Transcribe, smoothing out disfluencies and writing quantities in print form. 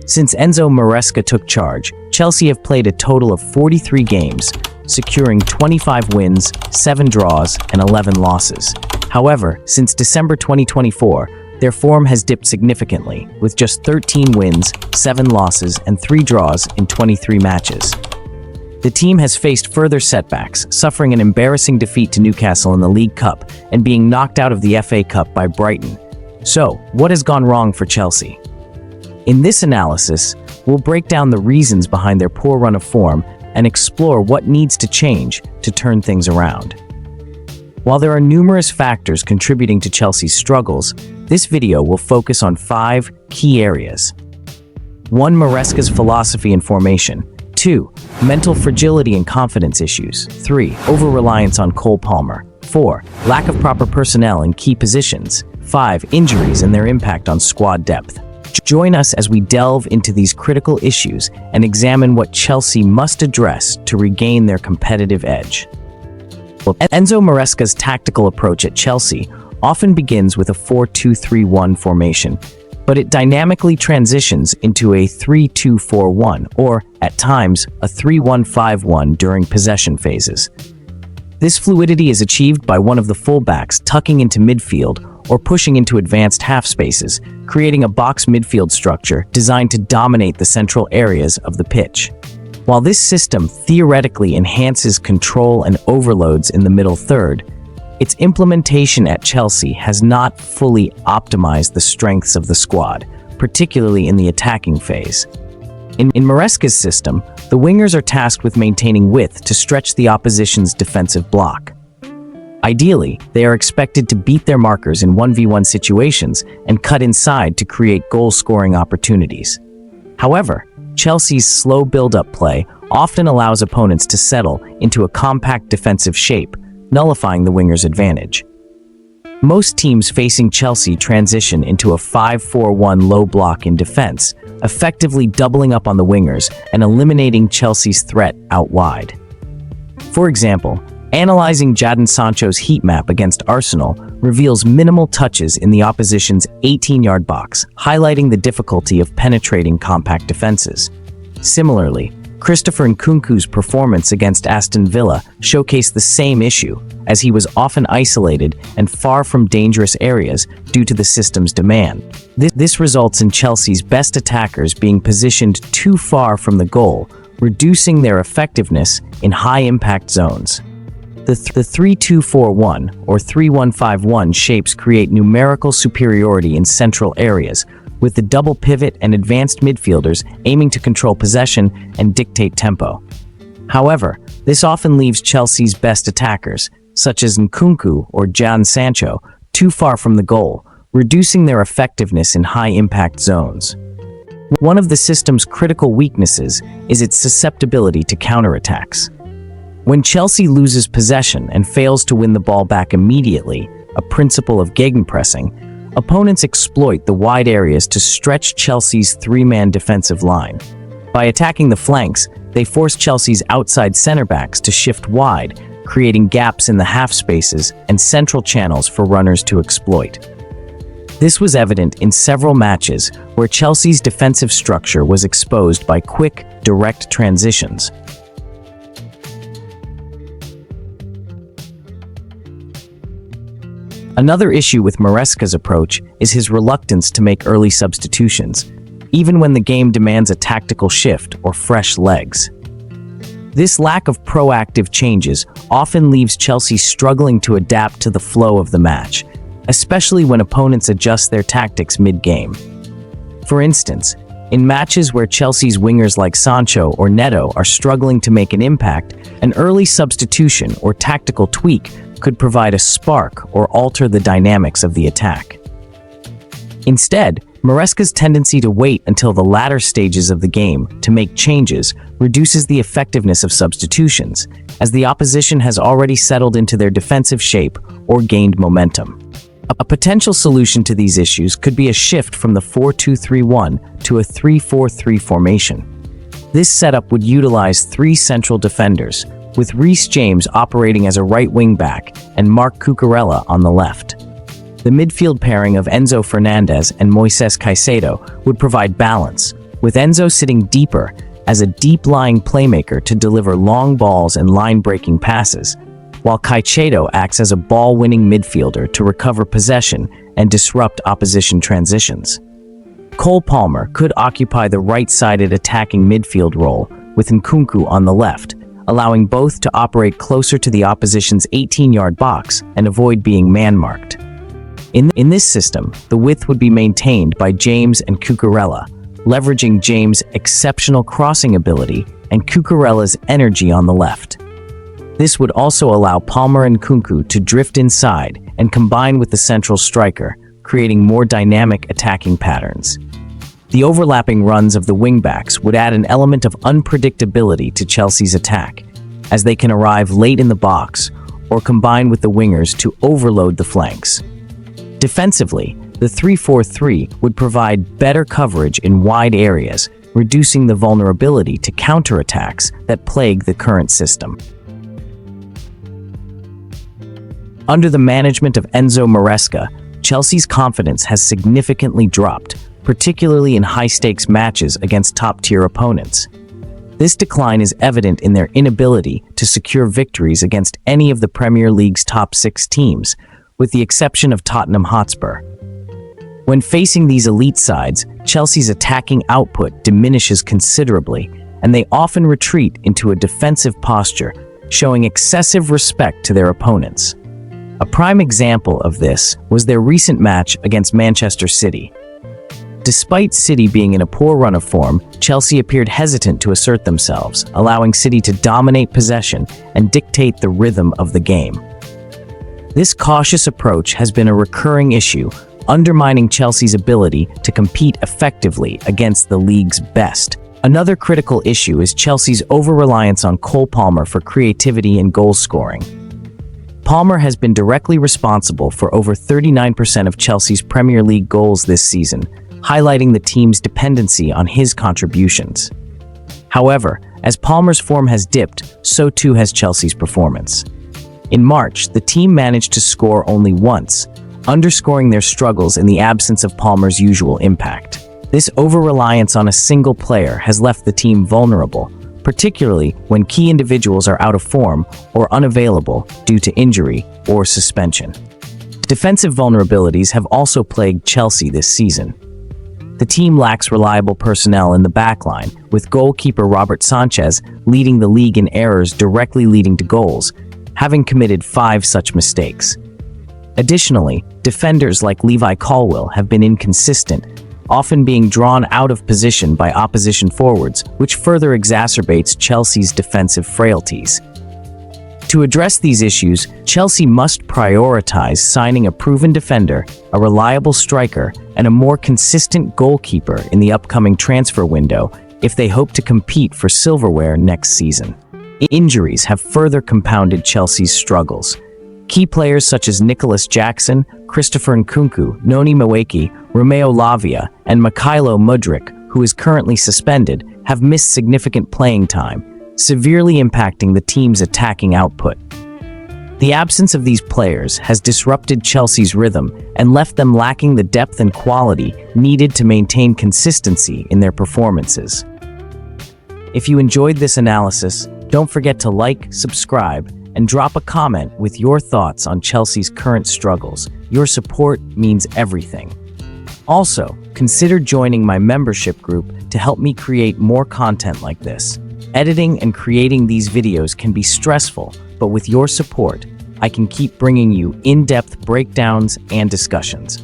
Since Enzo Maresca took charge, Chelsea have played a total of 43 games, securing 25 wins, 7 draws, and 11 losses. However, since December 2024, their form has dipped significantly, with just 13 wins, 7 losses, and 3 draws in 23 matches. The team has faced further setbacks, suffering an embarrassing defeat to Newcastle in the League Cup and being knocked out of the FA Cup by Brighton. So, what has gone wrong for Chelsea? In this analysis, we'll break down the reasons behind their poor run of form and explore what needs to change to turn things around. While there are numerous factors contributing to Chelsea's struggles, this video will focus on 5 key areas. 1. Maresca's philosophy and formation. 2. Mental fragility and confidence issues. 3. Over-reliance on Cole Palmer. 4. Lack of proper personnel in key positions. 5. Injuries and their impact on squad depth. Join us as we delve into these critical issues and examine what Chelsea must address to regain their competitive edge. Enzo Maresca's tactical approach at Chelsea often begins with a 4-2-3-1 formation, but it dynamically transitions into a 3-2-4-1 or, at times, a 3-1-5-1 during possession phases. This fluidity is achieved by one of the fullbacks tucking into midfield or pushing into advanced half spaces, creating a box midfield structure designed to dominate the central areas of the pitch. While this system theoretically enhances control and overloads in the middle third, its implementation at Chelsea has not fully optimized the strengths of the squad, particularly in the attacking phase. In Maresca's system, the wingers are tasked with maintaining width to stretch the opposition's defensive block. Ideally, they are expected to beat their markers in 1v1 situations and cut inside to create goal-scoring opportunities. However, Chelsea's slow build-up play often allows opponents to settle into a compact defensive shape, nullifying the wingers' advantage. Most teams facing Chelsea transition into a 5-4-1 low block in defense, effectively doubling up on the wingers and eliminating Chelsea's threat out wide. For example, analyzing Jadon Sancho's heat map against Arsenal reveals minimal touches in the opposition's 18-yard box, highlighting the difficulty of penetrating compact defenses. Similarly, Christopher Nkunku's performance against Aston Villa showcased the same issue, as he was often isolated and far from dangerous areas due to the system's demand. This results in Chelsea's best attackers being positioned too far from the goal, reducing their effectiveness in high-impact zones. The 3-2-4-1 or 3-1-5-1 shapes create numerical superiority in central areas, with the double pivot and advanced midfielders aiming to control possession and dictate tempo. However, this often leaves Chelsea's best attackers, such as Nkunku or Jadon Sancho, too far from the goal, reducing their effectiveness in high-impact zones. One of the system's critical weaknesses is its susceptibility to counterattacks. When Chelsea loses possession and fails to win the ball back immediately, a principle of gegenpressing, opponents exploit the wide areas to stretch Chelsea's 3-man defensive line. By attacking the flanks, they force Chelsea's outside center-backs to shift wide, creating gaps in the half spaces and central channels for runners to exploit. This was evident in several matches where Chelsea's defensive structure was exposed by quick, direct transitions. Another issue with Maresca's approach is his reluctance to make early substitutions, even when the game demands a tactical shift or fresh legs. This lack of proactive changes often leaves Chelsea struggling to adapt to the flow of the match, especially when opponents adjust their tactics mid-game. For instance, in matches where Chelsea's wingers like Sancho or Neto are struggling to make an impact, an early substitution or tactical tweak could provide a spark or alter the dynamics of the attack. Instead, Maresca's tendency to wait until the latter stages of the game to make changes reduces the effectiveness of substitutions, as the opposition has already settled into their defensive shape or gained momentum. A potential solution to these issues could be a shift from the 4-2-3-1 to a 3-4-3 formation. This setup would utilize 3 central defenders, with Reece James operating as a right wing-back and Marc Cucurella on the left. The midfield pairing of Enzo Fernandez and Moises Caicedo would provide balance, with Enzo sitting deeper as a deep-lying playmaker to deliver long balls and line-breaking passes, while Caicedo acts as a ball-winning midfielder to recover possession and disrupt opposition transitions. Cole Palmer could occupy the right-sided attacking midfield role, with Nkunku on the left, allowing both to operate closer to the opposition's 18-yard box and avoid being man-marked. In this system, the width would be maintained by James and Cucurella, leveraging James' exceptional crossing ability and Cucurella's energy on the left. This would also allow Palmer and Nkunku to drift inside and combine with the central striker, creating more dynamic attacking patterns. The overlapping runs of the wingbacks would add an element of unpredictability to Chelsea's attack, as they can arrive late in the box or combine with the wingers to overload the flanks. Defensively, the 3-4-3 would provide better coverage in wide areas, reducing the vulnerability to counterattacks that plague the current system. Under the management of Enzo Maresca, Chelsea's confidence has significantly dropped, particularly in high-stakes matches against top-tier opponents. This decline is evident in their inability to secure victories against any of the Premier League's top 6 teams, with the exception of Tottenham Hotspur. When facing these elite sides, Chelsea's attacking output diminishes considerably, and they often retreat into a defensive posture, showing excessive respect to their opponents. A prime example of this was their recent match against Manchester City. Despite City being in a poor run of form, Chelsea appeared hesitant to assert themselves, allowing City to dominate possession and dictate the rhythm of the game. This cautious approach has been a recurring issue, undermining Chelsea's ability to compete effectively against the league's best. Another critical issue is Chelsea's over-reliance on Cole Palmer for creativity and goal scoring. Palmer has been directly responsible for over 39% of Chelsea's Premier League goals this season, highlighting the team's dependency on his contributions. However, as Palmer's form has dipped, so too has Chelsea's performance. In March, the team managed to score only once, underscoring their struggles in the absence of Palmer's usual impact. This over-reliance on a single player has left the team vulnerable, particularly when key individuals are out of form or unavailable due to injury or suspension. Defensive vulnerabilities have also plagued Chelsea this season. The team lacks reliable personnel in the backline, with goalkeeper Robert Sanchez leading the league in errors directly leading to goals, having committed 5 such mistakes. Additionally, defenders like Levi Colwill have been inconsistent, often being drawn out of position by opposition forwards, which further exacerbates Chelsea's defensive frailties. To address these issues, Chelsea must prioritize signing a proven defender, a reliable striker, and a more consistent goalkeeper in the upcoming transfer window if they hope to compete for silverware next season. Injuries have further compounded Chelsea's struggles. Key players such as Nicholas Jackson, Christopher Nkunku, Noni Madueke, Romeo Lavia, and Mykhailo Mudryk, who is currently suspended, have missed significant playing time, severely impacting the team's attacking output. The absence of these players has disrupted Chelsea's rhythm and left them lacking the depth and quality needed to maintain consistency in their performances. If you enjoyed this analysis, don't forget to like, subscribe, and drop a comment with your thoughts on Chelsea's current struggles. Your support means everything. Also, consider joining my membership group to help me create more content like this. Editing and creating these videos can be stressful, but with your support, I can keep bringing you in-depth breakdowns and discussions.